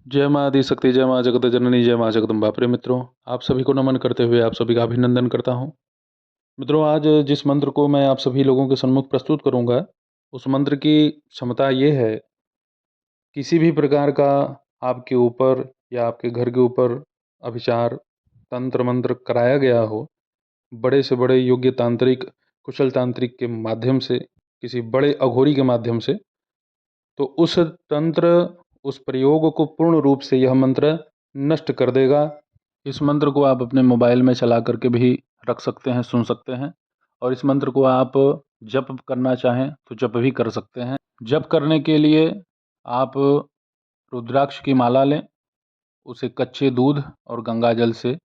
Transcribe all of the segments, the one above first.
जय माँ आदि शक्ति, जय माँ जगत जननी, जय माँ जगदम्बा। प्रिय मित्रों, आप सभी को नमन करते हुए आप सभी का अभिनंदन करता हूँ। मित्रों, आज जिस मंत्र को मैं आप सभी लोगों के सम्मुख प्रस्तुत करूंगा, उस मंत्र की क्षमता ये है, किसी भी प्रकार का आपके ऊपर या आपके घर के ऊपर अभिचार, तंत्र मंत्र कराया गया हो, बड़े से बड़े योग्य तांत्रिक, कुशल तांत्रिक के माध्यम से, किसी बड़े अघोरी के माध्यम से, तो उस तंत्र, उस प्रयोग को पूर्ण रूप से यह मंत्र नष्ट कर देगा। इस मंत्र को आप अपने मोबाइल में चला करके भी रख सकते हैं, सुन सकते हैं, और इस मंत्र को आप जप करना चाहें तो जप भी कर सकते हैं। जप करने के लिए आप रुद्राक्ष की माला लें, उसे कच्चे दूध और गंगा जल से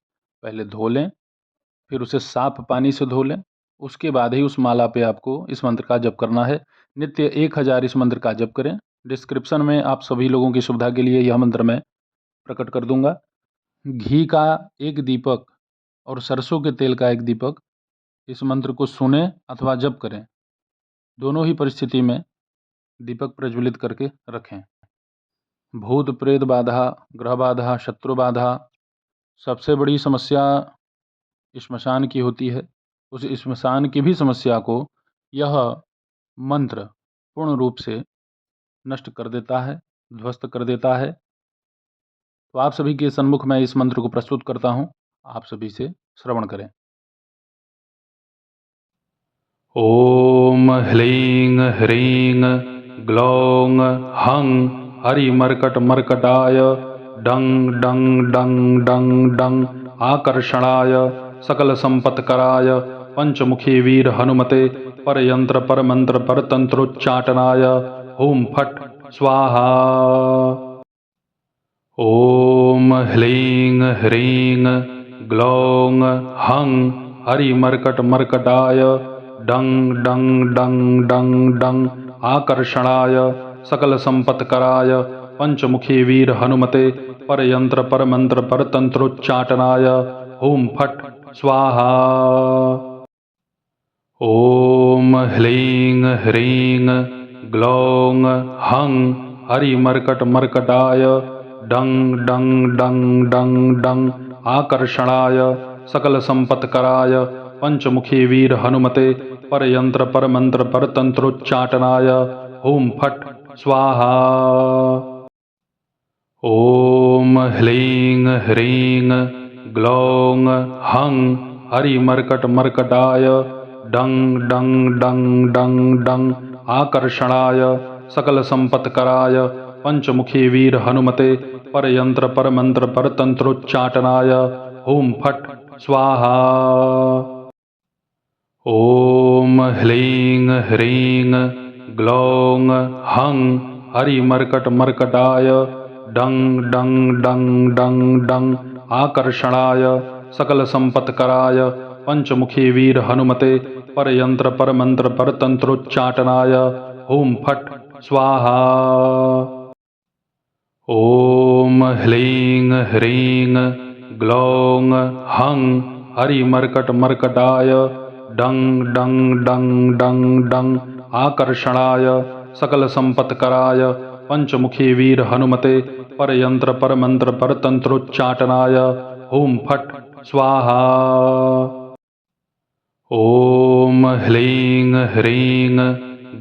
पहले धो लें, फिर उसे साफ पानी से धो लें। उसके बाद ही उस माला पे आपको इस मंत्र का जप करना है। नित्य 1000 इस मंत्र का जप करें। डिस्क्रिप्शन में आप सभी लोगों की सुविधा के लिए यह मंत्र मैं प्रकट कर दूंगा। घी का एक दीपक और सरसों के तेल का एक दीपक इस मंत्र को सुने अथवा जप करें, दोनों ही परिस्थिति में दीपक प्रज्वलित करके रखें। भूत प्रेत बाधा, ग्रह बाधा, शत्रु बाधा, सबसे बड़ी समस्या श्मशान की होती है। उस श्मशान की भी समस्या को यह मंत्र पूर्ण रूप से नष्ट कर देता है, ध्वस्त कर देता है। तो आप सभी के सन्मुख मैं इस मंत्र को प्रस्तुत करता हूँ, आप सभी से श्रवण करें। ओम ह्लीं ह्रीं ग्लौं हं हरिमर्कटमर्कटाय डं डं डं डं डं आकर्षणाय सकलसंपत्कराय पंचमुखी वीर हनुमते परयंत्र परमंत्र परतंत्रोच्चाटनाय हुं फट् स्वाहा। ओम ह्लीं ह्रीं ग्लौं हं हरिमर्कटमर्कटाय डं डं डं डं डं आकर्षणाय सकलसंपत्कराय पंचमुखी वीर हनुमते परयंत्र परमंत्र परतंत्रोच्चाटनाय हुं फट् स्वाहा। ओम ह्लीं ह्रीं ग्लौं हं हरिमर्कटमर्कटाय डं डं डं डं डं आकर्षणाय सकलसंपत्कराय पंचमुखी वीर हनुमते परयंत्र परमंत्र परतंत्रोच्चाटनाय हुं फट् स्वाहा। ओम ह्लीं ह्रीं ग्लौं हं हरिमर्कटमर्कटाय डं डं डं डं डं आकर्षणाय सकलसंपत्कराय पंचमुखी वीर हनुमते परयंत्र परमंत्र परतंत्रोच्चाटनाय हुं फट् स्वाहा। ओम ह्लीं ह्रीं ग्लौं हं हरिमर्कटमर्कटाय डं डं डं डं डं आकर्षणाय सकलसंपत्कराय पंचमुखी वीर हनुमते परयंत्र परमंत्र परतंत्रोच्चाटनाय हुं फट् स्वाहा। ओम ह्लीं ह्रीं ग्लौं हं हरिमर्कटमर्कटाय डं डं डं डं डं आकर्षणाय सकलसंपत्कराय पंचमुखी वीर हनुमते परयंत्र परमंत्र परतंत्रोच्चाटनाय हुं फट् स्वाहा। ओम ह्लीं ह्रीं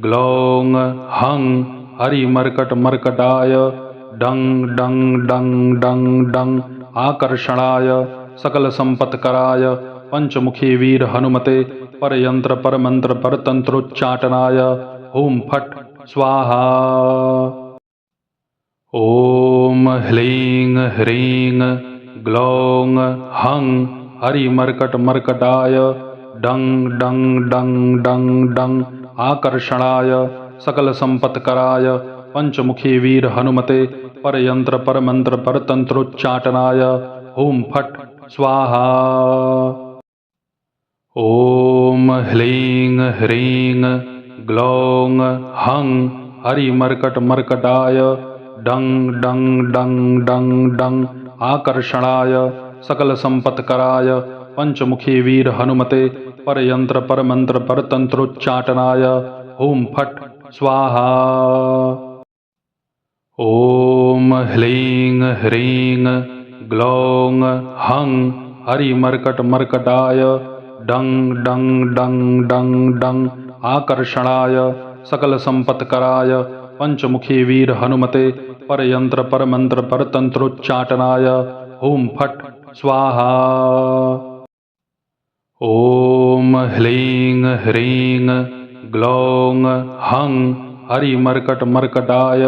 ग्लौं हं हरिमर्कटमर्कटाय डं डं डं डं डं आकर्षणाय सकलसंपत्कराय पंचमुखी वीर हनुमते परयंत्र परमंत्र परतंत्रोच्चाटनाय हुं फट् स्वाहा। ओम ह्लीं ह्रीं ग्लौं हं हरिमर्कटमर्कटाय डं डं डं डं डं आकर्षणाय सकलसंपत्कराय पंचमुखी वीर हनुमते परयंत्र परमंत्र परतंत्रोच्चाटनाय हुं फट् स्वाहा। ओम ह्लीं ह्रीं ग्लौं हं हरिमर्कटमर्कटाय डं डं डं डं डं आकर्षणाय सकलसंपत्कराय पंचमुखी वीर हनुमते परयंत्र परमंत्र परतंत्रोच्चाटनाय हुं फट् स्वाहा। ॐ ह्लीं ह्रीं ग्लौं हं हरिमर्कटमर्कटाय डं डं डं डं डं आकर्षणाय सकलसम्पत्कराय पंचमुखी वीर हनुमते परयंत्र परमंत्र परतंत्रोच्चाटनाय हुं फट् स्वाहा। ॐ ह्लीं ह्रीं ग्लौं हं हरिमर्कटमर्कटाय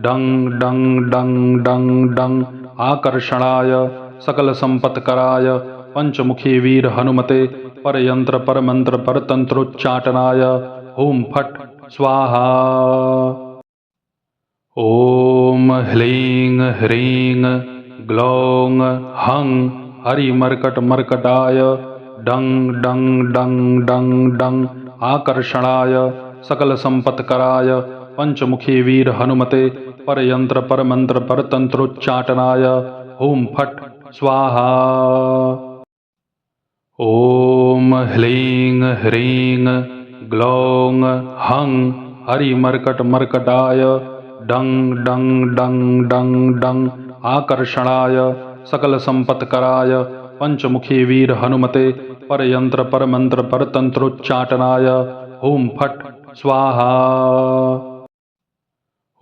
डं डं डं डं डं आकर्षणाय सकलसम्पत्कराय पंचमुखी वीर हनुमते परयंत्र परमंत्र परतंत्रोच्चाटनाय हुं फट् स्वाहा। ॐ ह्लीं ह्रीं ग्लौं हं हरिमर्कटमर्कटाय डं डं डं डं डं आकर्षणाय सकलसम्पत्कराय पंचमुखी वीर हनुमते परयंत्र परमंत्र परतंत्रोच्चाटनाय हुं फट् स्वाहा। ॐ ह्लीं ह्रीं ग्लौं हं हरिमर्कटमर्कटाय डं डं डं डं डं आकर्षणाय सकलसम्पत्कराय पंचमुखी वीर हनुमते परयंत्र परमंत्र परतंत्रोच्चाटनाय हुं फट् स्वाहा।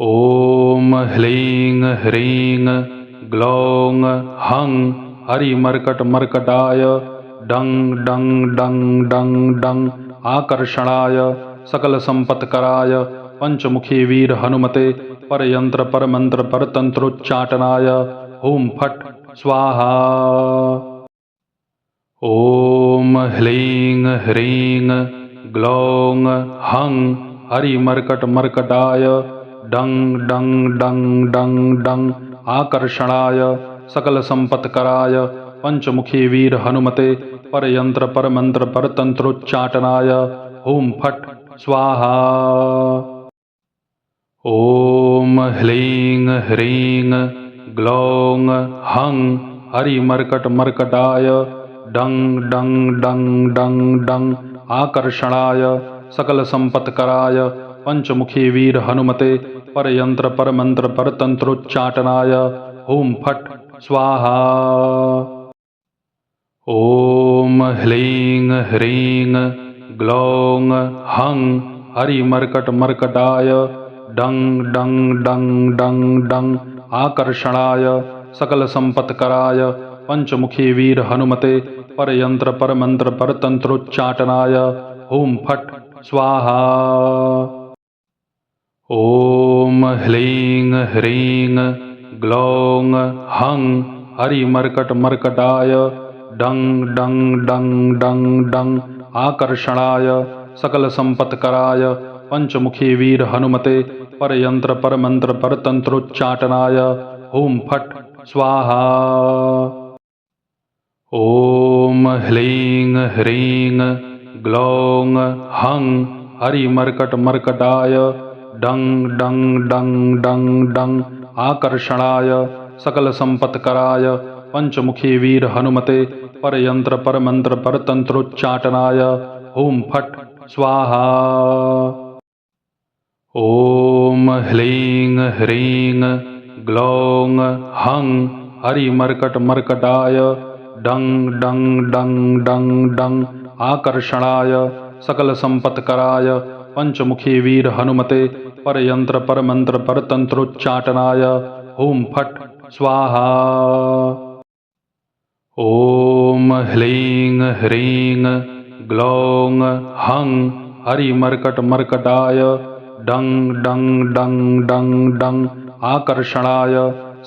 ॐ ह्लीं ह्रीं ग्लौं हं हरिमर्कटमर्कटाय डं डं डं डं डं आकर्षणाय सकलसम्पत्कराय पंचमुखी वीर हनुमते परयंत्र परमंत्र परतंत्रोच्चाटनाय हुं फट् स्वाहा। ॐ ह्लीं ह्रीं ग्लौं हं हरिमर्कटमर्कटाय डं डं डं डं डं आकर्षणाय सकलसम्पत्कराय पंचमुखी वीर हनुमते परयंत्र परमंत्र परतंत्रोच्चाटनाय हुं फट् स्वाहा। ॐ ह्लीं ह्रीं ग्लौं हं हरिमर्कटमर्कटाय डं डं डं डं डं आकर्षणाय सकलसम्पत्कराय पंचमुखी वीर हनुमते परयंत्र परमंत्र परतंत्रोच्चाटनाय हुं फट् स्वाहा। ॐ ह्लीं ह्रीं ग्लौं हं हरिमर्कटमर्कटाय डं डं डं डं डं आकर्षणाय सकलसम्पत्कराय पंचमुखी वीर हनुमते परयंत्र परमंत्र परतंत्रोच्चाटनाय हुं फट् स्वाहा। ॐ ह्लीं ह्रीं ग्लौं हं हरिमर्कटमर्कटाय डं डं डं डं डं आकर्षणाय सकलसम्पत्कराय पंचमुखी वीर हनुमते परयंत्र परमंत्र परतंत्रोच्चाटनाय हुं फट् स्वाहा। ॐ ह्लीं ह्रीं ग्लौं हं हरिमर्कटमर्कटाय डं डं डं डं डं आकर्षणाय सकलसम्पत्कराय पंचमुखी वीर हनुमते परयंत्र परमंत्र परतंत्रोच्चाटनाय हुं फट् स्वाहा। ॐ ह्लीं ह्रीं ग्लौं हं हरिमर्कटमर्कटाय डं डं डं डं डं आकर्षणाय सकलसम्पत्कराय पंचमुखी वीर हनुमते परयंत्र परमंत्र परतंत्रोच्चाटनाय हुं फट् स्वाहा। ॐ ह्लीं ह्रीं ग्लौं हं हरिमर्कटमर्कटाय डं डं डं डं डं आकर्षणाय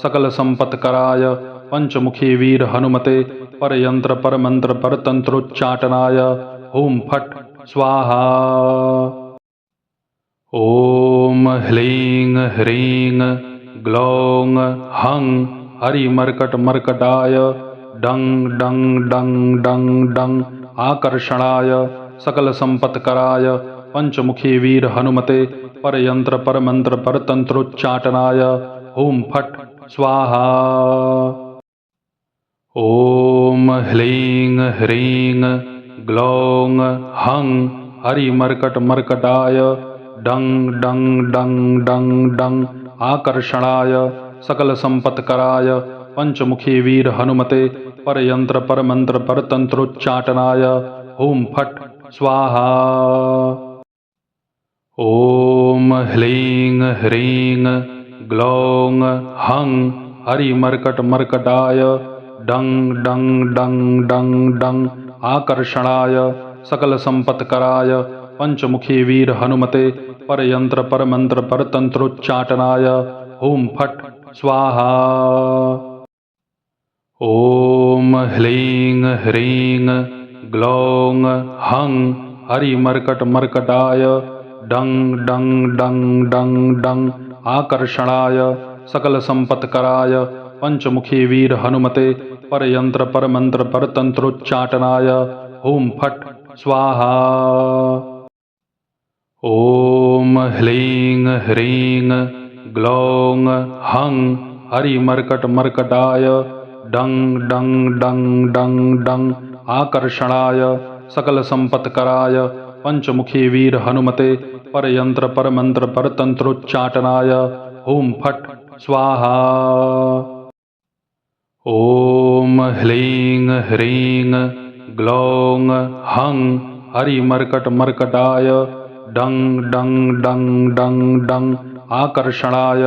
सकलसम्पत्कराय पंचमुखी वीर हनुमते परयंत्र परमंत्र परतंत्रोच्चाटनाय हुं फट् स्वाहा। ॐ ह्लीं ह्रीं ग्लौं हं हरिमर्कटमर्कटाय डं डं डं डं डं आकर्षणाय सकलसम्पत्कराय पंचमुखी वीर हनुमते परयंत्र परमंत्र परतंत्रोच्चाटनाय हुं फट् स्वाहा। ॐ ह्लीं ह्रीं ग्लौं हं हरिमर्कटमर्कटाय डं डं डं डं डं आकर्षणाय सकलसम्पत्कराय पंचमुखी वीर हनुमते परयंत्र परमंत्र परतंत्रोच्चाटनाय हुं फट् स्वाहा। ॐ ह्लीं ह्रीं ग्लौं हं हरिमर्कटमर्कटाय डं डं डं डं डं आकर्षणाय सकलसम्पत्कराय पंचमुखी वीर हनुमते परयंत्र परमंत्र परतंत्रोच्चाटनाय हुं फट् स्वाहा। ॐ ह्लीं ह्रीं ग्लौं हं हरिमर्कटमर्कटाय डं डं डं डं डं आकर्षणाय सकलसम्पत्कराय पंचमुखी वीर हनुमते परयंत्र परमंत्र परतंत्रोच्चाटनाय हुं फट् स्वाहा। ॐ ह्लीं ह्रीं ग्लौं हं हरिमर्कटमर्कटाय डं डं डं डं डं आकर्षणाय सकलसम्पत्कराय पंचमुखी वीर हनुमते परयंत्र परमंत्र परतंत्रोच्चाटनाय हुं फट् स्वाहा। ॐ ह्लीं ह्रीं ग्लौं हं हरिमर्कटमर्कटाय डं डं डं डं डं आकर्षणाय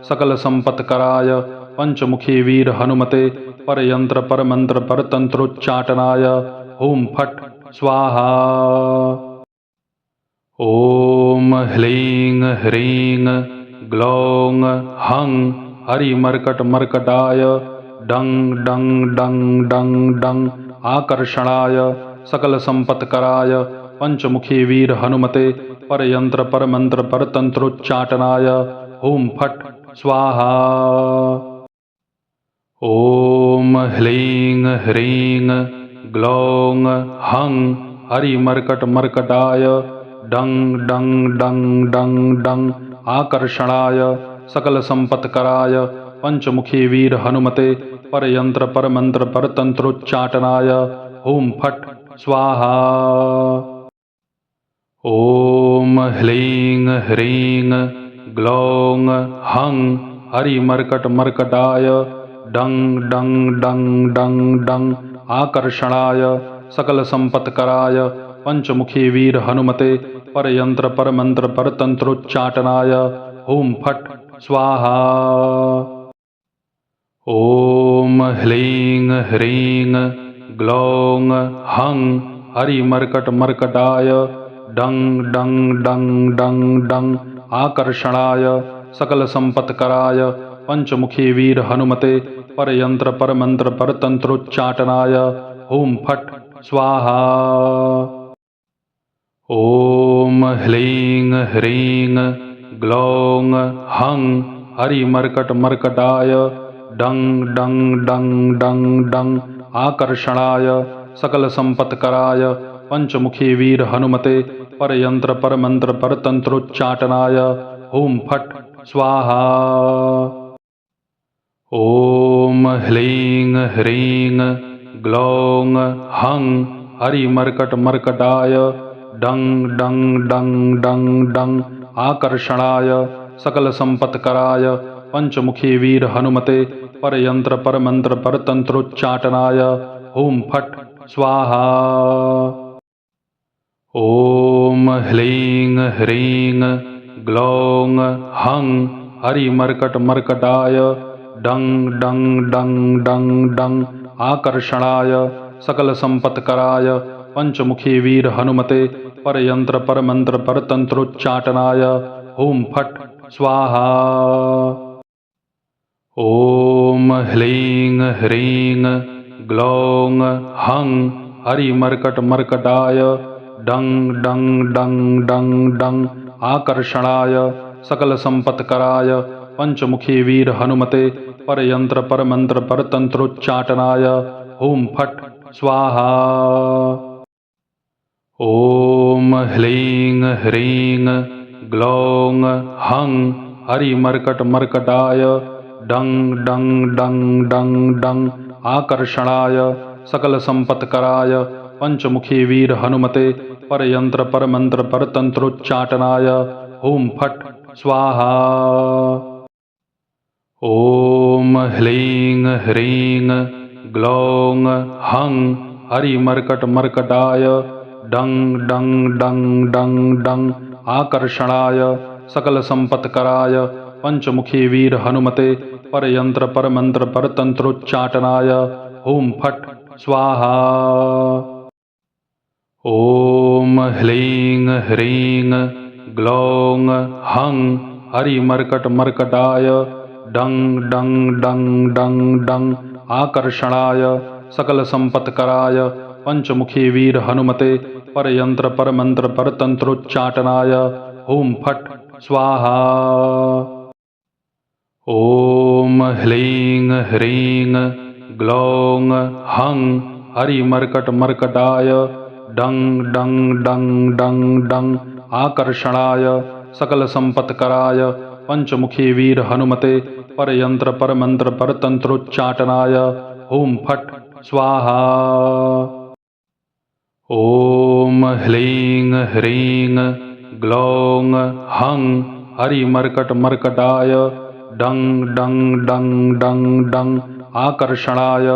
सकलसम्पत्कराय पंचमुखी वीर हनुमते परयंत्र परमंत्र परतंत्रोच्चाटनाय हुं फट् स्वाहा। ॐ ह्लीं ह्रीं ग्लौं हं हरिमर्कटमर्कटाय डं डं डं डं डं आकर्षणाय सकलसम्पत्कराय पंचमुखी वीर हनुमते परयंत्र परमंत्र परतंत्रोच्चाटनाय हुं फट् स्वाहा। ॐ ह्लीं ह्रीं ग्लौं हं हरिमर्कटमर्कटाय डं डं डं डं डं आकर्षणाय सकलसम्पत्कराय पंचमुखी वीर हनुमते परयंत्र परमंत्र परतंत्रोच्चाटनाय हुं फट् स्वाहा। ॐ ह्लीं ह्रीं ग्लौं हं हरिमर्कटमर्कटाय डं डं डं डं डं आकर्षणाय सकलसम्पत्कराय पंचमुखी वीर हनुमते परयंत्र परमंत्र परतंत्रोच्चाटनाय हुं फट् स्वाहा। ॐ ह्लीं ह्रीं ग्लौं हं हरिमर्कटमर्कटाय डं डं डं डं डं आकर्षणाय सकलसम्पत्कराय पंचमुखी वीर हनुमते परयंत्र परमंत्र परतंत्रोच्चाटनाय हुं फट् स्वाहा। ॐ ह्लीं ह्रीं ग्लौं हं हरिमर्कटमर्कटाय डं डं डं डं डं आकर्षणाय सकलसम्पत्कराय पंचमुखी वीर हनुमते परयंत्र परमंत्र परतंत्रोच्चाटनाय हुं फट् स्वाहा। ॐ ह्लीं ह्रीं ग्लौं हं हरिमर्कटमर्कटाय डं डं डं डं डं आकर्षणाय सकलसम्पत्कराय पंचमुखी वीर हनुमते परयंत्र परमंत्र परतंत्रोच्चाटनाय हुं फट् स्वाहा। ॐ ह्लीं ह्रीं ग्लौं हं हरिमर्कटमर्कटाय डं डं डं डं डं आकर्षणाय सकलसम्पत्कराय पंचमुखी वीर हनुमते परयंत्र परमंत्र परतंत्रोच्चाटनाय हुं फट् स्वाहा। ॐ ह्लीं ह्रीं ग्लौं हं हरिमर्कटमर्कटाय डं डं डं डं डं आकर्षणाय सकलसम्पत्कराय पंचमुखी वीर हनुमते परयंत्र परमंत्र परतंत्रोच्चाटनाय हुं फट् स्वाहा। ॐ ह्लीं ह्रीं ग्लौं हं हरिमर्कटमर्कटाय डं डं डं डं डं आकर्षणाय सकलसम्पत्कराय पंचमुखी वीर हनुमते परयंत्र परमंत्र परतंत्रोच्चाटनाय हुं फट् स्वाहा। ॐ ह्लीं ह्रीं ग्लौं हं हरिमर्कटमर्कटाय डं डं डं डं डं आकर्षणाय सकलसम्पत्कराय पंचमुखी वीर हनुमते परयंत्र परमंत्र परतंत्रोच्चाटनाय हुं फट् स्वाहा। ॐ ह्लीं ह्रीं ग्लौं हं हरिमर्कटमर्कटाय डं डं डं डं डं आकर्षणाय सकलसम्पत्कराय पंचमुखी वीर हनुमते परयंत्र परमंत्र परतंत्रोच्चाटनाय हुं फट् स्वाहा। ॐ ह्लीं ह्रीं ग्लौं हं हरिमर्कटमर्कटाय डं डं डं डं डं आकर्षणाय सकलसम्पत्कराय पंचमुखी वीर हनुमते परयंत्र परमंत्र परतंत्रोच्चाटनाय हुं फट् स्वाहा। ॐ ह्लीं ह्रीं ग्लौं हं हरिमर्कटमर्कटाय डं डं डं डं डं आकर्षणाय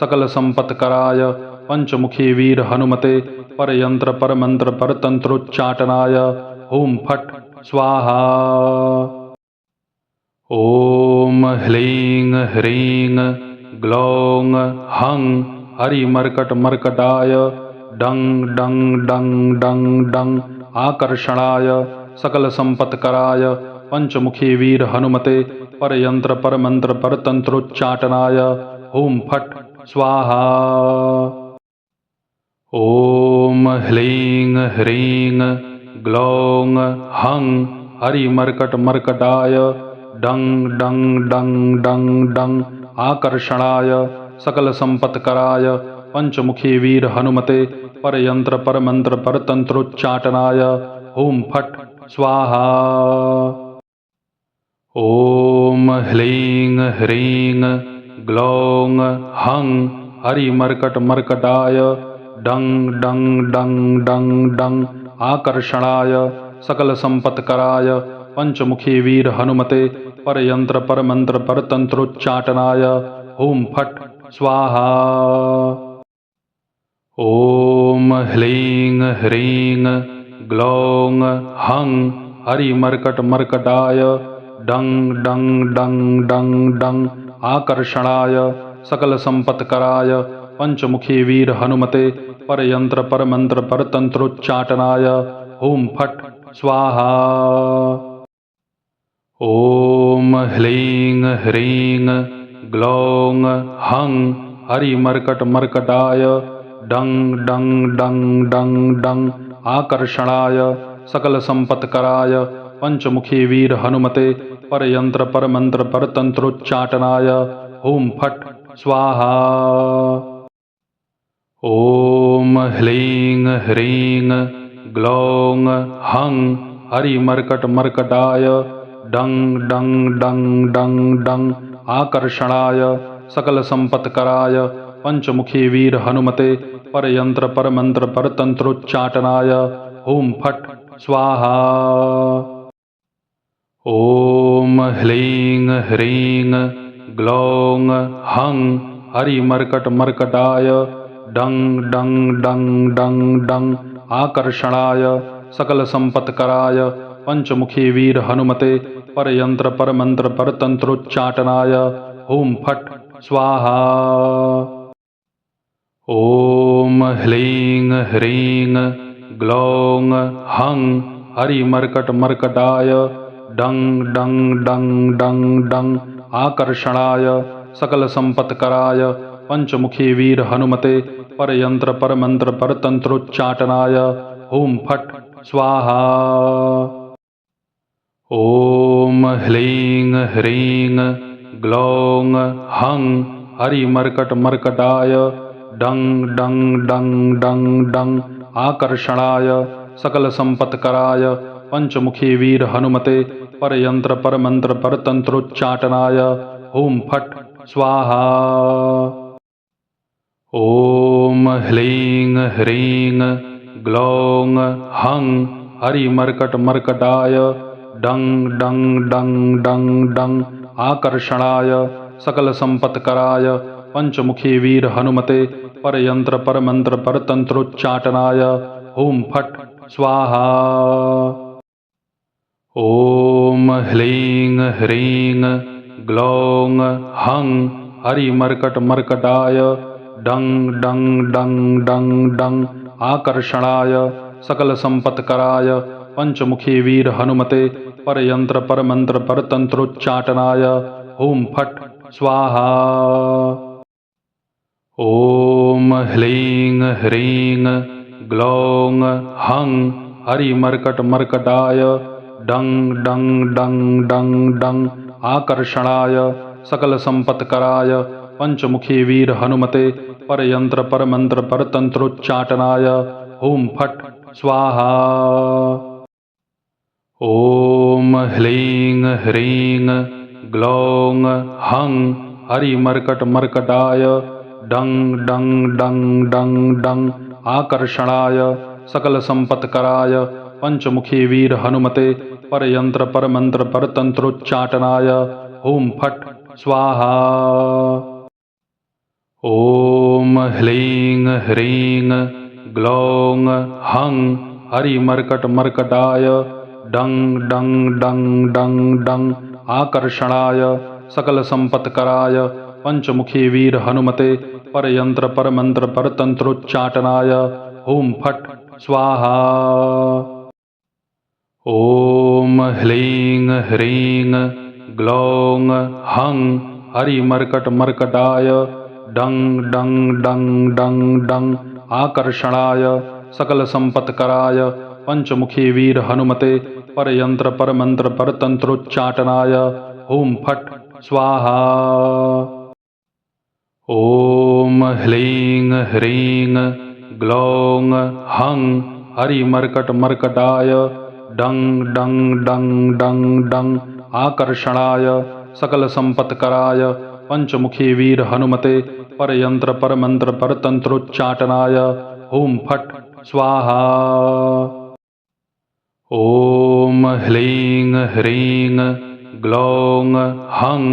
सकलसम्पत्कराय पंचमुखी वीर हनुमते परयंत्र परमंत्र परतंत्रोच्चाटनाय हुं फट् स्वाहा। ॐ ह्लीं ह्रीं ग्लौं हं हरिमर्कटमर्कटाय डं डं डं डं डं आकर्षणाय सकलसम्पत्कराय पंचमुखी वीर हनुमते परयंत्र परमंत्र परतंत्रोच्चाटनाय हुं फट् स्वाहा। ॐ ह्लीं ह्रीं ग्लौं हं हरिमर्कटमर्कटाय डं डं डं डं डं आकर्षणाय सकलसम्पत्कराय पंचमुखी वीर हनुमते परयंत्र परमंत्र परतंत्रोच्चाटनाय हुं फट् स्वाहा। ॐ ह्लीं ह्रीं ग्लौं हं हरिमर्कटमर्कटाय डं डं डं डं डं आकर्षणाय सकलसम्पत्कराय पंचमुखी वीर हनुमते परयंत्र परमंत्र परतंत्रोच्चाटनाय हुं फट् स्वाहा। ॐ ह्लीं ह्रीं ग्लौं हं हरिमर्कटमर्कटाय डं डं डं डं डं आकर्षणाय सकलसम्पत्कराय पंचमुखी वीर हनुमते परयंत्र परमंत्र परतंत्रोच्चाटनाय हुं फट् स्वाहा। ॐ ह्लीं ह्रीं ग्लौं हं हरिमर्कटमर्कटाय डं डं डं डं डं आकर्षणाय सकलसम्पत्कराय पंचमुखी वीर हनुमते परयंत्र परमंत्र परतंत्रोच्चाटनाय हुं फट् स्वाहा। ॐ ह्लीं ह्रीं ग्लौं हं हरिमर्कटमर्कटाय डं डं डं डं डं आकर्षणाय सकलसम्पत्कराय पंचमुखी वीर हनुमते परयंत्र परमंत्र परतंत्रोच्चाटनाय हुं फट् स्वाहा। ॐ ह्लीं ह्रीं ग्लौं हं हरिमर्कटमर्कटाय डं डं डं डं डं आकर्षणाय सकलसम्पत्कराय पंचमुखी वीर हनुमते परयंत्र परमंत्र परतंत्रोच्चाटनाय हुं फट् स्वाहा। ॐ ह्लीं ह्रीं ग्लौं हं हरिमर्कटमर्कटाय डं डं डं डं डं आकर्षणाय सकलसम्पत्कराय पंचमुखी वीर हनुमते परयंत्र परमंत्र परतंत्रोच्चाटनाय हुं फट् स्वाहा। ॐ ह्लीं ह्रीं ग्लौं हं हरिमर्कटमर्कटाय डं डं डं डं डं आकर्षणाय सकलसम्पत्कराय पंचमुखी वीर हनुमते परयंत्र परमंत्र परतंत्रोच्चाटनाय हुं फट् स्वाहा। ॐ ह्लीं ह्रीं ग्लौं हं हरिमर्कटमर्कटाय डं डं डं डं डं आकर्षणाय सकलसम्पत्कराय पंचमुखी वीर हनुमते परयंत्र परमंत्र परतंत्रोच्चाटनाय ओम फट स्वाहा। ओम ह्लीं ह्रीं ग्लौं हं हरिमर्कटमर्कटाय डं डं डं डं डं आकर्षणाय सकलसम्पत्कराय पंचमुखी वीर हनुमते परयंत्र परमंत्र परतंत्रोच्चाटनाय ओम फट स्वाहा। ओम ह्लीं ह्रीं ग्लौं हं हरिमर्कटमर्कटाय डं डं डं डं डं आकर्षणाय सकलसम्पत्कराय पंचमुखी वीर हनुमते परयंत्र परमंत्र परतंत्रोच्चाटनाय ओम फट स्वाहा। ओम ह्लीं ह्रीं ग्लौं हं हरिमर्कटमर्कटाय डं डं डं डं डं आकर्षणाय सकलसम्पत्कराय पंचमुखी वीर हनुमते परयंत्र परमंत्र परतंत्रोच्चाटनाय ओम फट स्वाहा। ओम ह्लीं ह्रीं ग्लौं हं हरिमर्कटमर्कटाय डं डं डं डं डं आकर्षणाय सकलसम्पत्कराय पंचमुखी वीर हनुमते परयंत्र परमंत्र परतंत्रोच्चाटनाय ओम फट स्वाहा। ओम ह्लीं ह्रीं ग्लौं हं हरिमर्कटमर्कटाय डं डं डं डं डं आकर्षणाय सकलसम्पत्कराय पंचमुखी वीर हनुमते परयंत्र परमंत्र परतंत्रोच्चाटनाय ओम फट स्वाहा। ओम ह्लीं ह्रीं ग्लौं हं हरिमर्कटमर्कटाय डं डं डं डं डं आकर्षणाय सकलसम्पत्कराय पंचमुखी वीर हनुमते परयंत्र परमंत्र परतंत्रोच्चाटनाय ओम फट स्वाहा। ओम ह्लीं ह्रीं ग्लौं हं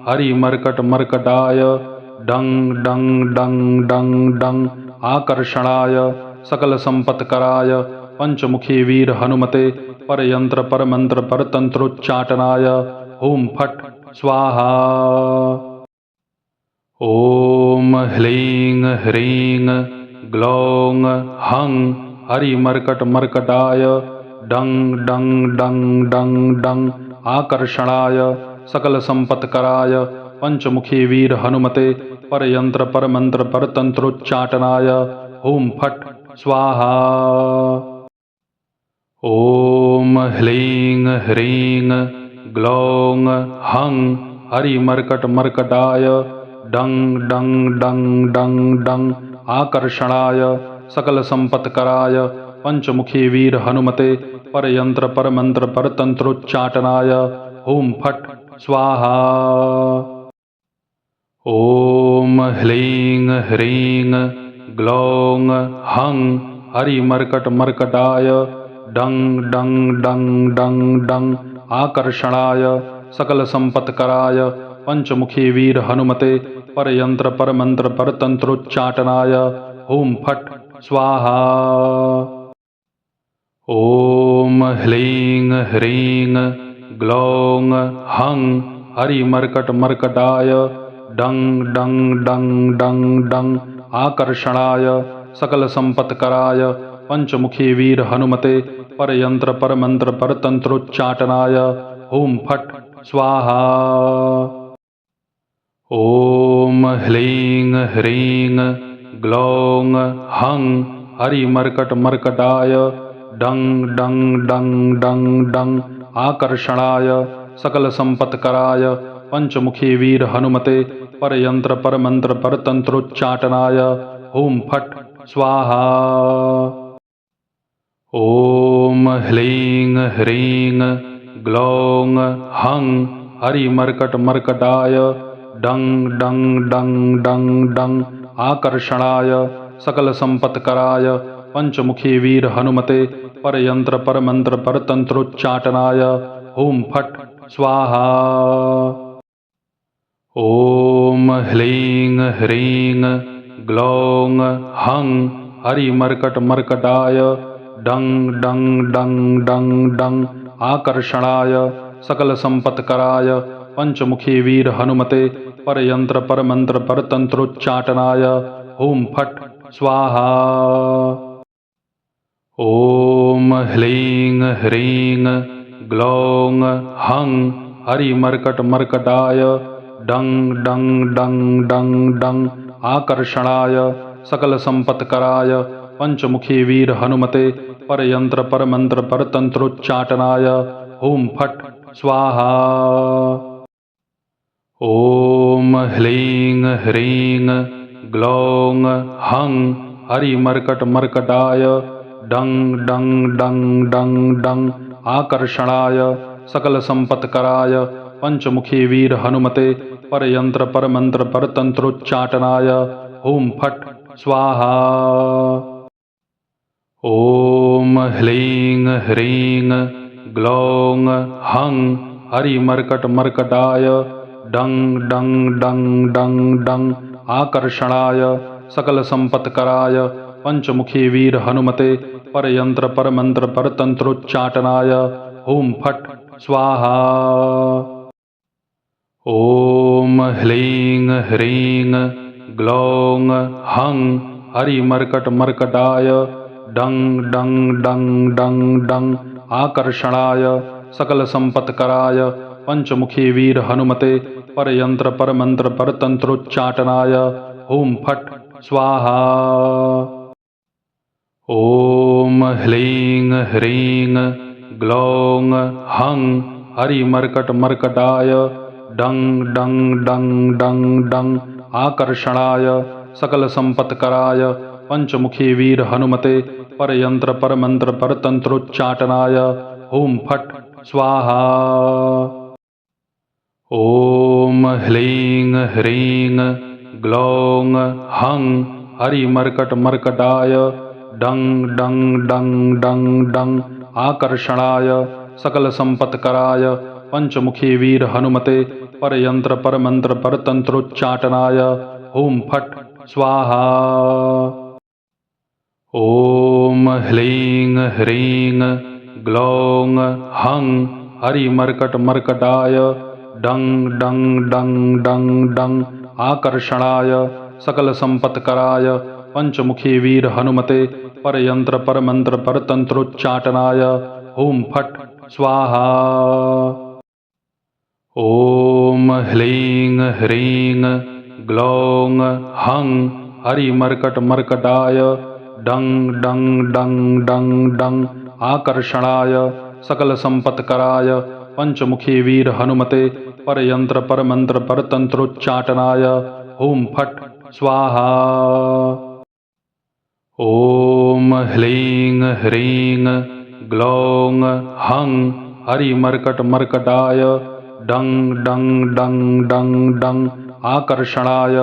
हरिमर्कटमर्कटाय डं डं डं डं डं आकर्षणाय सकलसम्पत्कराय पंचमुखी वीर हनुमते परयंत्र परमंत्र परतंत्रोच्चाटनाय ओम फट स्वाहा। ओम ह्लीं ह्रीं ग्लौं हं हरिमर्कटमर्कटाय डं डं डं डं डं आकर्षणाय सकलसम्पत्कराय पंचमुखी वीर हनुमते परयंत्र परमंत्र परतंत्रोच्चाटनाय ओम फट स्वाहा। ओम ह्लीं ह्रीं ग्लौं हं हरिमर्कटमर्कटाय डं डं डं डं डं आकर्षणाय सकलसम्पत्कराय पंचमुखी वीर हनुमते परयंत्र परमंत्र परतंत्रोच्चाटनाय ओम फट स्वाहा। ओम ह्लीं ह्रीं ग्लौं हं हरिमर्कटमर्कटाय डं डं डं डं डं आकर्षणाय सकलसम्पत्कराय पंचमुखी वीर हनुमते परयंत्र परमंत्र परतंत्रोच्चाटनाय ओम फट स्वाहा। ओम ह्लीं ह्रीं ग्लौं हं हरिमर्कटमर्कटाय डं डं डं डं डं आकर्षणाय सकलसम्पत्कराय पंचमुखी वीर हनुमते परयंत्र परमंत्र परतंत्रोच्चाटनाय ओम फट स्वाहा। ओम ह्लीं ह्रीं ग्लौं हं हरिमर्कटमर्कटाय डं डं डं डं डं आकर्षणाय सकलसम्पत्कराय पंचमुखी वीर हनुमते परयंत्र परमंत्र परतंत्रोच्चाटनाय ओम फट स्वाहा। ओम ह्लीं ह्रीं ग्लौं हं हरिमर्कटमर्कटाय डं डं डं डं डं आकर्षणाय सकलसम्पत्कराय पंचमुखी वीर हनुमते परयंत्र परमंत्र परतंत्रोच्चाटनाय ओम फट स्वाहा। ॐ ह्लीं ह्रीं ग्लौं हं हरिमर्कटमर्कटाय डं डं डं डं डं आकर्षणाय सकलसम्पत्कराय पंचमुखी वीर हनुमते परयंत्र परमंत्र परतंत्रोच्चाटनाय हुं फट् स्वाहा। ॐ ह्लीं ह्रीं ग्लौं हं हरिमर्कटमर्कटाय डं डं डं डं डं आकर्षणाय सकलसम्पत्कराय पंचमुखी वीर हनुमते परयंत्र परमंत्र परतंत्रोच्चाटनाय हुं फट् स्वाहा। ॐ ह्लीं ह्रीं ग्लौं हं हरिमर्कटमर्कटाय डं डं डं डं डं आकर्षणाय सकलसम्पत्कराय पंचमुखी वीर हनुमते परयंत्र परमंत्र परतंत्रोच्चाटनाय हुं फट् स्वाहा। ॐ ह्लीं ह्रीं ग्लौं हं हरिमर्कटमर्कटाय डं डं डं डं डं आकर्षणाय सकलसम्पत्कराय पंचमुखी वीर हनुमते परयंत्र परमंत्र परतंत्रोच्चाटनाय हुं फट् स्वाहा। ॐ ह्लीं ह्रीं ग्लौं हं हरिमर्कटमर्कटाय डं डं डं डं डं आकर्षणाय सकलसम्पत्कराय पंचमुखी वीर हनुमते परयंत्र परमंत्र परतंत्रोच्चाटनाय हुं फट् स्वाहा। ॐ ह्लीं ह्रीं ग्लौं हं हरिमर्कटमर्कटाय डं डं डं डं डं आकर्षणाय सकलसम्पत्कराय पंचमुखी वीर हनुमते परयंत्र परमंत्र परतंत्रोच्चाटनाय हुं फट् स्वाहा। ॐ ह्लीं ह्रीं ग्लौं हं हरिमर्कटमर्कटाय डं डं डं डं डं आकर्षणाय सकलसम्पत्कराय पंचमुखी वीर हनुमते परयंत्र परमंत्र परतंत्रोच्चाटनाय हुं फट् स्वाहा। ॐ ह्लीं ह्रीं ग्लौं हं हरिमर्कटमर्कटाय डं डं डं डं डं आकर्षणाय सकलसम्पत्कराय पंचमुखी वीर हनुमते परयंत्र परमंत्र परतंत्रोच्चाटनाय हुं फट् स्वाहा। ॐ ह्लीं ह्रीं ग्लौं हं हरिमर्कटमर्कटाय डं डं डं डं डं आकर्षणाय सकलसम्पत्कराय पंचमुखी वीर हनुमते परयंत्र परमंत्र परतंत्रोच्चाटनाय हुं फट् स्वाहा। ॐ ह्लीं ह्रीं ग्लौं हं हरिमर्कटमर्कटाय डं डं डं डं डं आकर्षणाय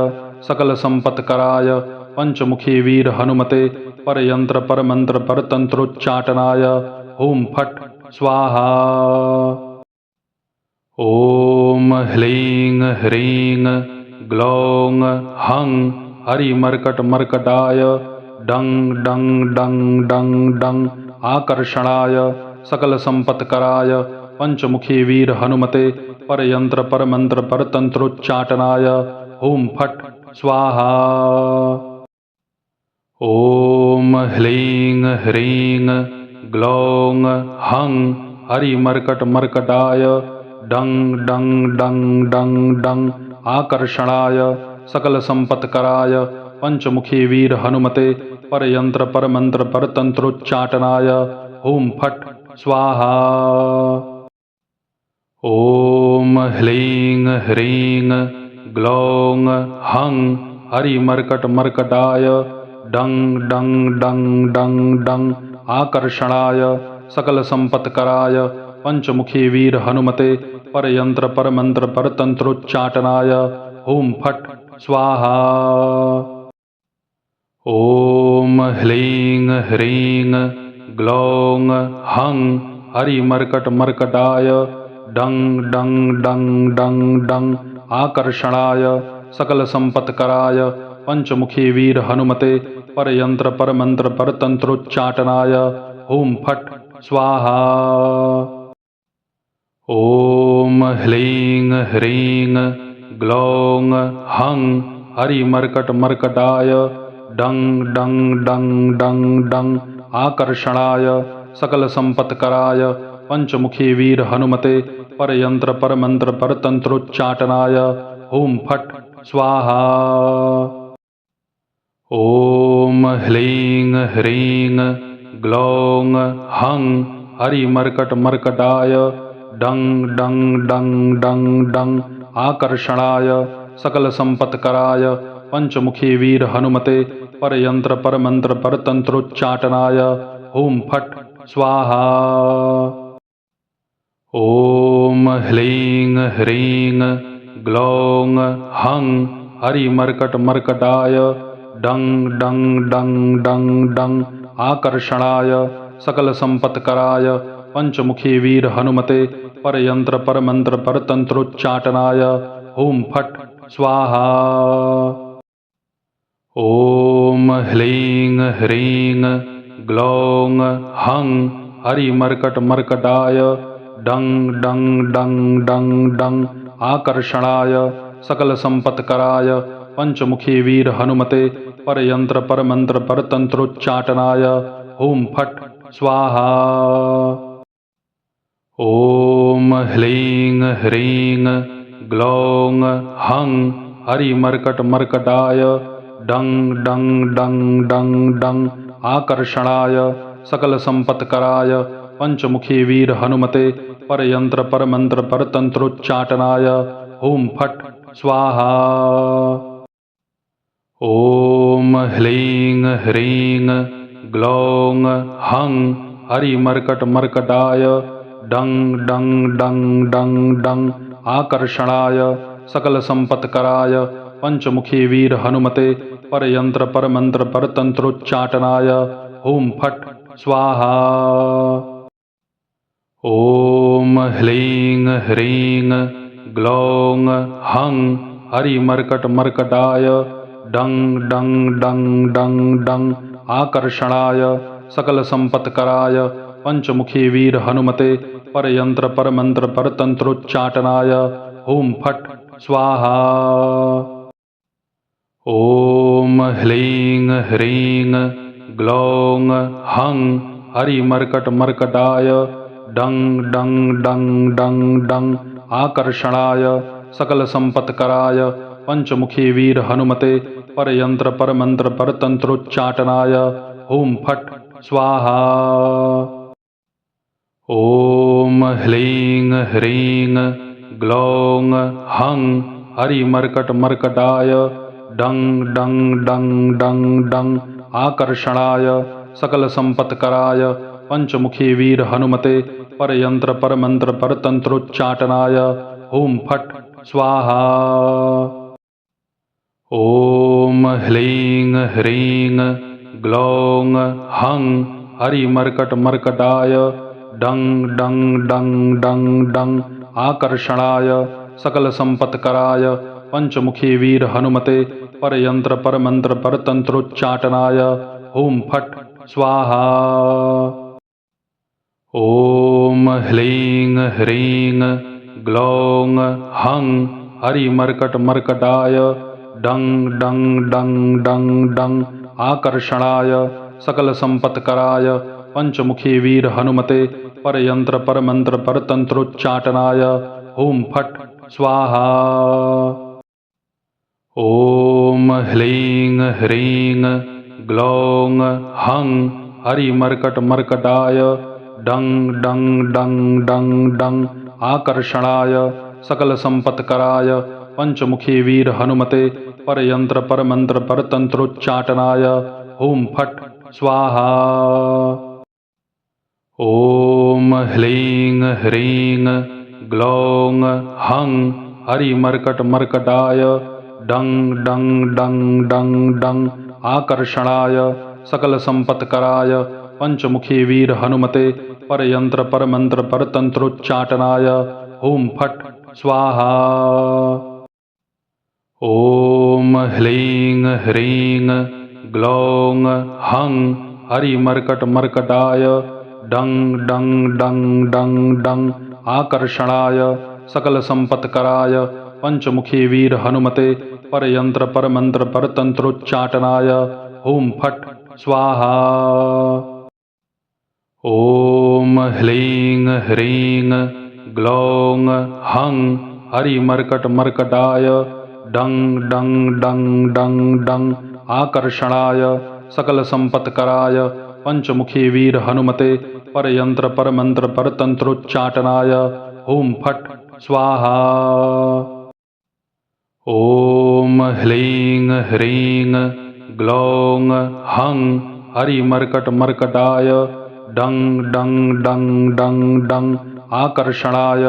सकलसम्पत्कराय पंचमुखी वीर हनुमते परयंत्र परमंत्र परतंत्रोच्चाटनाय हुं फट् स्वाहा। ॐ ह्लीं ह्रीं ग्लौं हं हरिमर्कटमर्कटाय डं डं डं डं डं आकर्षणाय सकलसम्पत्कराय पंचमुखी वीर हनुमते परयंत्र परमंत्र परतंत्रोच्चाटनाय हुं फट् स्वाहा। ॐ ह्लीं ह्रीं ग्लौं हं हरिमर्कटमर्कटाय डं डं डं डं डं आकर्षणाय सकलसम्पत्कराय पंचमुखी वीर हनुमते परयंत्र परमंत्र परतंत्रोच्चाटनाय हुं फट् स्वाहा। ॐ ह्लीं ह्रीं ग्लौं हं हरिमर्कटमर्कटाय डं डं डं डं डं आकर्षणाय सकलसम्पत्कराय पंचमुखी वीर हनुमते परयंत्र परमंत्र परतंत्रोच्चाटनाय हुं फट् स्वाहा। ॐ ह्लीं ह्रीं ग्लौं हं हरिमर्कटमर्कटाय डं डं डं डं डं आकर्षणाय सकलसम्पत्कराय पंचमुखी वीर हनुमते परयंत्र परमंत्र परतंत्रोच्चाटनाय हुं फट् स्वाहा। ओम ह्लीं ह्रीं ग्लौं हं हरिमर्कटमर्कटाय डं डं डं डं डं आकर्षणाय सकलसम्पत्कराय पंचमुखी वीर हनुमते परयंत्र परमंत्र परतंत्रोच्चाटनाय हुं फट् स्वाहा। ओम ह्लीं ह्रीं ग्लौं हं हरिमर्कटमर्कटाय डं डं डं डं डं आकर्षणाय सकलसम्पत्कराय पंचमुखी वीर हनुमते परयंत्र परमंत्र परतंत्रोच्चाटनाय हुं फट् स्वाहा। ओम ह्लीं ह्रीं ग्लौं हं हरिमर्कटमर्कटाय डं डं डं डं डं आकर्षणाय सकलसम्पत्कराय पंचमुखी वीर हनुमते परयंत्र परमंत्र परतंत्रोच्चाटनाय हुं फट् स्वाहा। ओम ह्लीं ह्रीं ग्लौं हं हरिमर्कटमर्कटाय डं डं डं डं डं आकर्षणाय सकलसम्पत्कराय पंचमुखी वीर हनुमते परयंत्र परमंत्र परतंत्रोच्चाटनाय हुं फट् स्वाहा। ओम ह्लीं ह्रीं ग्लौं हं हरिमर्कटमर्कटाय डं डं डं डं डं आकर्षणाय सकलसम्पत्कराय पंचमुखी वीर हनुमते परयंत्र परमंत्र परतंत्रोच्चाटनाय हुं फट् स्वाहा। ओम ह्लीं ह्रीं ग्लौं हं हरिमर्कटमर्कटाय डं डं डं डं डं आकर्षणाय सकलसम्पत्कराय पंचमुखी वीर हनुमते परयंत्र परमंत्र परतंत्रोच्चाटनाय हुं फट् स्वाहा। ओम ह्लीं ह्रीं ग्लौं हं हरिमर्कटमर्कटाय डं डं डं डं डं आकर्षणाय सकलसम्पत्कराय पंचमुखी वीर हनुमते परयंत्र परमंत्र परतंत्रोच्चाटनाय हुं फट् स्वाहा। ओम ह्लीं ह्रीं ग्लौं हं हरिमर्कटमर्कटाय डं डं डं डं डं आकर्षणाय सकलसम्पत्कराय पंचमुखी वीर हनुमते परयंत्र परमंत्र परतंत्रोच्चाटनाय हुं फट् स्वाहा। ओम ह्लीं ह्रीं ग्लौं हं हरिमर्कटमर्कटाय डं डं डं डं डं आकर्षणाय सकलसम्पत्कराय पंचमुखी वीर हनुमते परयंत्र परमंत्र परतंत्रोच्चाटनाय हुं फट् स्वाहा। ओम ह्लीं ह्रीं ग्लौं हं हरिमर्कटमर्कटाय डं डं डं डं डं आकर्षणाय सकलसम्पत्कराय पंचमुखी वीर हनुमते परयंत्र परमंत्र परतंत्रोच्चाटनाय हुं फट् स्वाहा। ओम ह्लीं ह्रीं ग्लौं हं हरिमर्कटमर्कटाय डं डं डं डं डं आकर्षणाय सकलसम्पत्कराय पंचमुखी वीर हनुमते परयंत्र परमंत्र परतंत्रोच्चाटनाय हुं फट् स्वाहा। ओम ह्लीं ह्रीं ग्लौं हं हरिमर्कटमर्कटाय डं डं डं डं डं आकर्षणाय सकलसम्पत्कराय पंचमुखी वीर हनुमते परयंत्र परमंत्र परतंत्रोच्चाटनाय हुं फट् स्वाहा। ओम ह्लीं ह्रीं ग्लौं हं हरिमर्कटमर्कटाय डं डं डं डं डं आकर्षणाय सकलसम्पत्कराय पंचमुखी वीर हनुमते परयंत्र परमंत्र परतंत्रोच्चाटनाय हुं फट् स्वाहा। ॐ ह्लीं ह्रीं ग्लौं हं हरिमर्कटमर्कटाय डं डं डं डं डं आकर्षणाय सकलसम्पत्कराय पंचमुखी वीर हनुमते परयंत्र परमंत्र परतंत्रोच्चाटनाय हुं फट् स्वाहा। ॐ ह्लीं ह्रीं ग्लौं हं हरिमर्कटमर्कटाय डं डं डं डं डं आकर्षणाय सकलसम्पत्कराय पंचमुखी वीर हनुमते परयंत्र परमंत्र परतंत्रोच्चाटनाय हुं फट् स्वाहा। ॐ ह्लीं ह्रीं ग्लौं हं हरिमर्कटमर्कटाय डं डं डं डं डं आकर्षणाय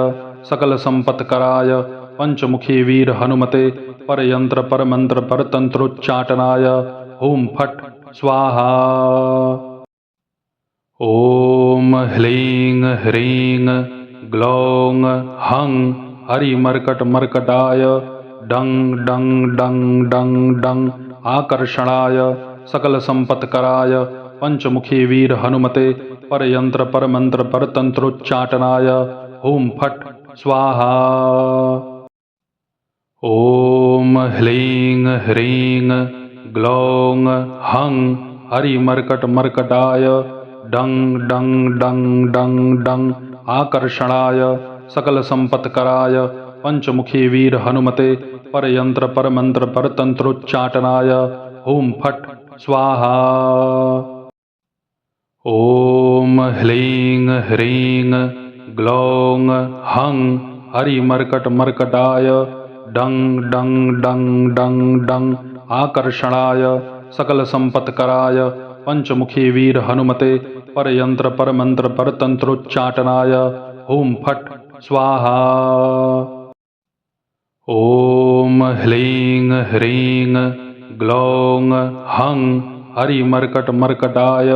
सकलसम्पत्कराय पंचमुखी वीर हनुमते परयंत्र परमंत्र परतंत्रोच्चाटनाय हुं फट् स्वाहा। ॐ ह्लीं ह्रीं ग्लौं हं हरिमर्कटमर्कटाय डं डं डं डं डं आकर्षणाय सकलसम्पत्कराय पंचमुखी वीर हनुमते परयंत्र परमंत्र परतंत्रोच्चाटनाय हुं फट् स्वाहा। ॐ ह्लीं ह्रीं ग्लौं हं हरिमर्कटमर्कटाय डं डं डं डं डं आकर्षणाय सकलसम्पत्कराय पंचमुखी वीर हनुमते परयंत्र परमंत्र परतंत्रोच्चाटनाय हुं फट् स्वाहा। ॐ ह्लीं ह्रीं ग्लौं हं हरिमर्कटमर्कटाय डं डं डं डं डं आकर्षणाय सकलसम्पत्कराय पंचमुखी वीर हनुमते परयंत्र परमंत्र परतंत्रोच्चाटनाय हुं फट् स्वाहा। ॐ ह्लीं ह्रीं ग्लौं हं हरिमर्कटमर्कटाय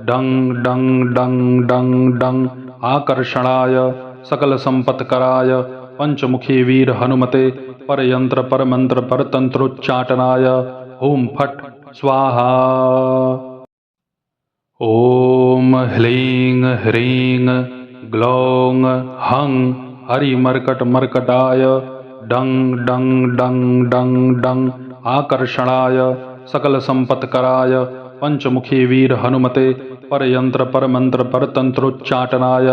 डं डं डं डं डं आकर्षणाय सकलसम्पत्कराय पंचमुखी वीर हनुमते परयंत्र परमंत्र परतंत्रोच्चाटनाय हुं फट् स्वाहा। ॐ ह्लीं ह्रीं ग्लौं हं हरिमर्कटमर्कटाय डं डं डं डं डं आकर्षणाय सकलसम्पत्कराय पंचमुखी वीर हनुमते परयंत्र परमंत्र परतंत्रोच्चाटनाय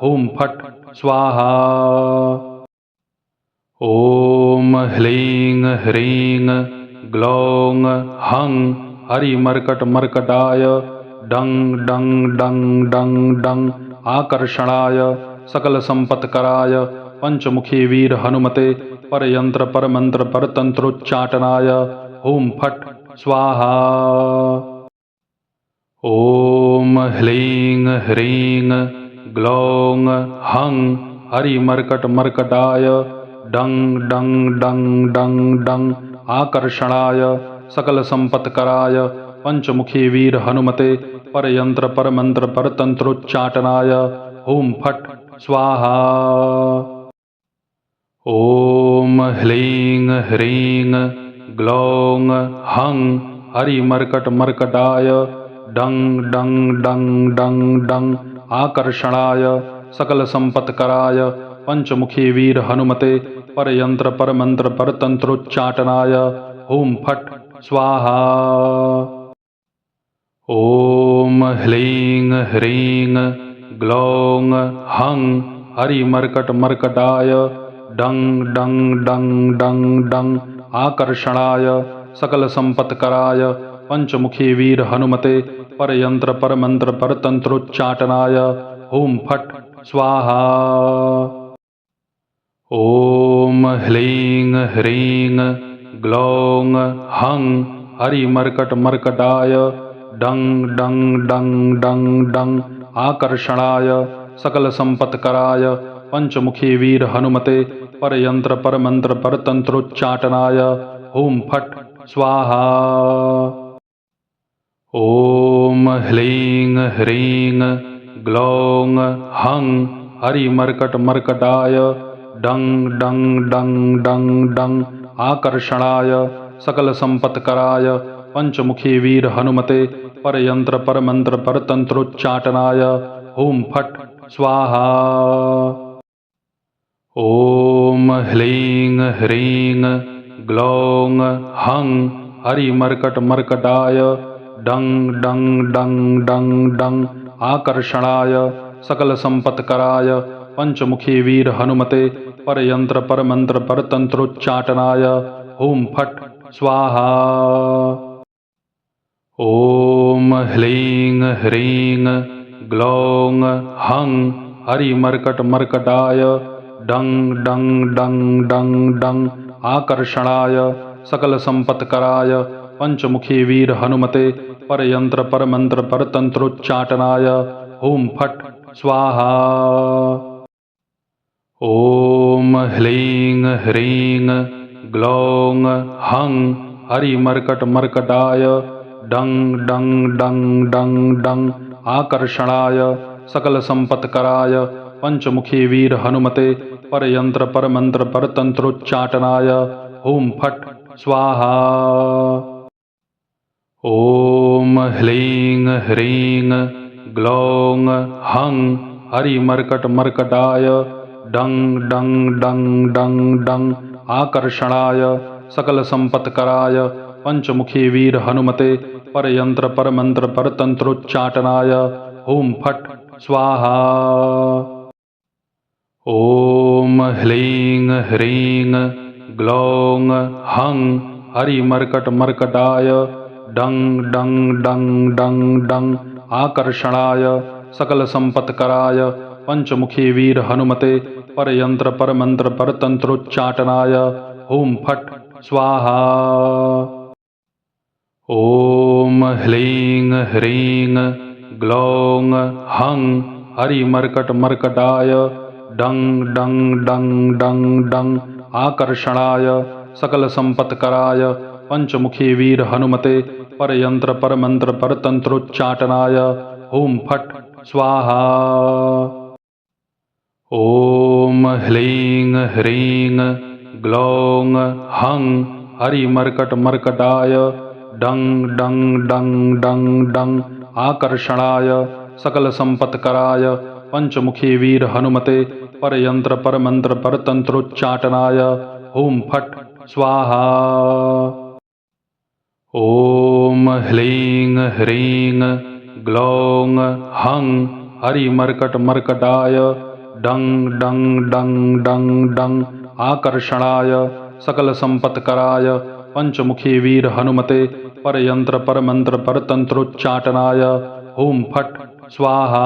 हुं फट् स्वाहा। ॐ ह्लीं ह्रीं ग्लौं हं हरिमर्कटमर्कटाय डं डं डं डं डं आकर्षणाय सकलसम्पत्कराय पंचमुखी वीर हनुमते परयंत्र परमंत्र परतंत्रोच्चाटनाय हुं फट् स्वाहा। ॐ ह्लीं ह्रीं ग्लौं हं हरिमर्कटमर्कटाय डं डं डं डं डं आकर्षणाय सकलसम्पत्कराय पंचमुखी वीर हनुमते परयंत्र परमंत्र परतंत्रोच्चाटनाय हुं फट् स्वाहा। ॐ ह्लीं ह्रीं ग्लौं हं हरिमर्कटमर्कटाय डं डं डं डं डं आकर्षणाय सकलसम्पत्कराय पंचमुखी वीर हनुमते परयंत्र परमंत्र परतंत्रोच्चाटनाय हुं फट् स्वाहा। ॐ ह्लीं ह्रीं ग्लौं हं हरिमर्कटमर्कटाय डं डं डं डं डं आकर्षणाय सकलसम्पत्कराय पंचमुखी वीर हनुमते परयंत्र परमंत्र परतंत्रोच्चाटनाय हुं फट् स्वाहा। ॐ ह्लीं ह्रीं ग्लौं हं हरिमर्कटमर्कटाय डं डं डं डं डं आकर्षणाय सकलसम्पत्कराय पंचमुखी वीर हनुमते परयंत्र परमंत्र परतंत्रोच्चाटनाय हुं फट् स्वाहा। ॐ ह्लीं ह्रीं ग्लौं हं हरिमर्कटमर्कटाय डं डं डं डं डं आकर्षणाय सकलसंपत्कराय पंचमुखी वीर हनुमते परयंत्र परमंत्र परतंत्रोच्चाटनाय हुं फट् स्वाहा। ओम ह्लीं ह्रीं ग्लौं हं हरिमर्कटमर्कटाय डं डं डं डं डं आकर्षणाय सकलसंपत्कराय पंचमुखी वीर हनुमते परयंत्र परमंत्र परतंत्रोच्चाटनाय हुं फट् स्वाहा। ओम ह्लीं ह्रीं ग्लौं हं हरिमर्कटमर्कटाय डं डं डं डं डं आकर्षणाय सकलसंपत्कराय पंचमुखी वीर हनुमते परयंत्र परमंत्र परतंत्रोच्चाटनाय हुं फट् स्वाहा। ओम ह्लीं ह्रीं ग्लौं हं हरिमर्कटमर्कटाय डं डं डं डं डं आकर्षणाय सकलसंपत्कराय पंचमुखी वीर हनुमते परयंत्र परमंत्र परतंत्रोच्चाटनाय हुं फट् स्वाहा। ओम ह्लीं ह्रीं ग्लौं हं हरिमर्कटमर्कटाय डं डं डं डं डं आकर्षणाय सकलसंपत्कराय पंचमुखी वीर हनुमते परयंत्र परमंत्र परतंत्रोच्चाटनाय हुं फट् स्वाहा। ओम ह्लीं ह्रीं ग्लौं हं हरिमर्कटमर्कटाय डं डं डं डं डं आकर्षणाय सकलसंपत्कराय पंचमुखी वीर हनुमते परयंत्र परमंत्र परतंत्रोच्चाटनाय हुं फट् स्वाहा। ओम ह्लीं ह्रीं ग्लौं हं हरिमर्कटमर्कटाय डं डं डं डं डं आकर्षणाय सकलसंपत्कराय पंचमुखी वीर हनुमते परयंत्र परमंत्र परतंत्रोच्चाटनाय हुं फट् स्वाहा। ओम ह्लीं ह्रीं ग्लौं हं हरिमर्कटमर्कटाय डं डं डं डं डं आकर्षणाय सकलसंपत्कराय पंचमुखी वीर हनुमते परयंत्र परमंत्र परतंत्रोच्चाटनाय हुं फट् स्वाहा। ओम ह्लीं ह्रीं ग्लौं हं हरिमर्कटमर्कटाय डं डं डं डं डं आकर्षणाय सकलसंपत्कराय पंचमुखी वीर हनुमते परयंत्र परमंत्र परतंत्रोच्चाटनाय हुं फट् स्वाहा।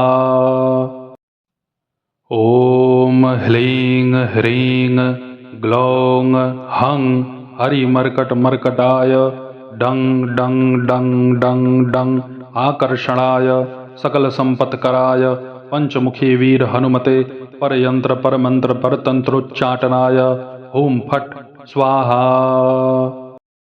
ओम ह्लीं ह्रीं ग्लौं हं हरिमर्कटमर्कटाय डं डं डं डं डं आकर्षणाय सकलसंपत्कराय पंचमुखी वीर हनुमते परयंत्र परमंत्र परतंत्रोच्चाटनाय हुं फट् स्वाहा।